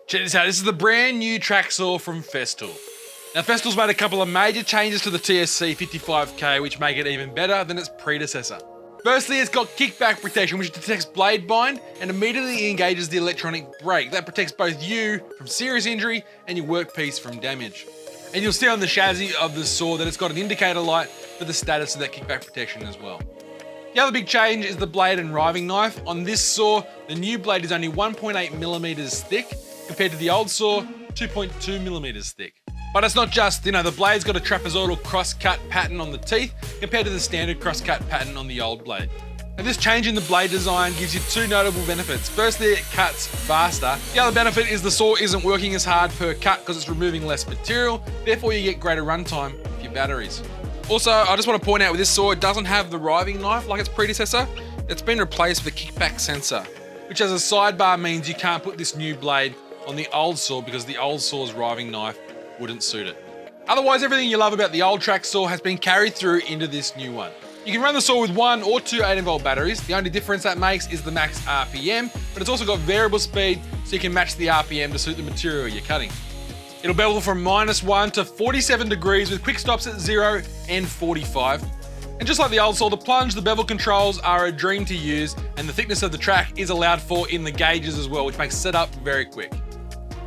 Check this out, this is the brand new track saw from Festool. Now Festool's made a couple of major changes to the TSC 55K which make it even better than its predecessor. Firstly, it's got kickback protection which detects blade bind and immediately engages the electronic brake. That protects both you from serious injury and your workpiece from damage. And you'll see on the chassis of the saw that it's got an indicator light for the status of that kickback protection as well. The other big change is the blade and riving knife. On this saw, the new blade is only 1.8mm thick compared to the old saw, 2.2mm thick. But it's not just, the blade's got a trapezoidal cross-cut pattern on the teeth compared to the standard cross-cut pattern on the old blade. Now this change in the blade design gives you two notable benefits. Firstly, it cuts faster. The other benefit is the saw isn't working as hard per cut because it's removing less material, therefore you get greater runtime for your batteries. Also, I just want to point out with this saw, it doesn't have the riving knife like its predecessor. It's been replaced with a kickback sensor, which as a sidebar means you can't put this new blade on the old saw because the old saw's riving knife wouldn't suit it. Otherwise, everything you love about the old track saw has been carried through into this new one. You can run the saw with 1 or 2 18V batteries. The only difference that makes is the max RPM, but it's also got variable speed so you can match the RPM to suit the material you're cutting. It'll bevel from -1 to 47 degrees with quick stops at 0 and 45. And just like the old saw, the plunge, the bevel controls are a dream to use, and the thickness of the track is allowed for in the gauges as well, which makes setup very quick.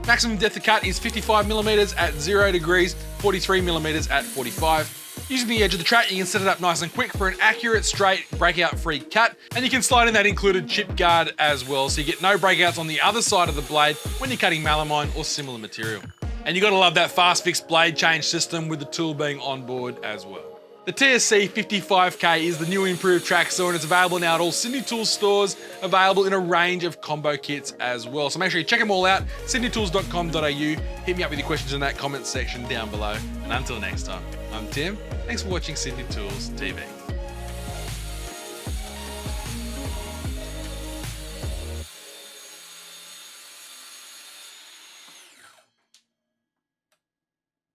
Maximum depth of cut is 55mm at 0 degrees, 43mm at 45. Using the edge of the track, you can set it up nice and quick for an accurate, straight, breakout-free cut, and you can slide in that included chip guard as well, so you get no breakouts on the other side of the blade when you're cutting melamine or similar material. And you gotta love that fast fix blade change system with the tool being on board as well. The TSC 55K is the new improved track saw and it's available now at all Sydney Tools stores, available in a range of combo kits as well. So make sure you check them all out, sydneytools.com.au. Hit me up with your questions in that comment section down below. And until next time, I'm Tim. Thanks for watching Sydney Tools TV.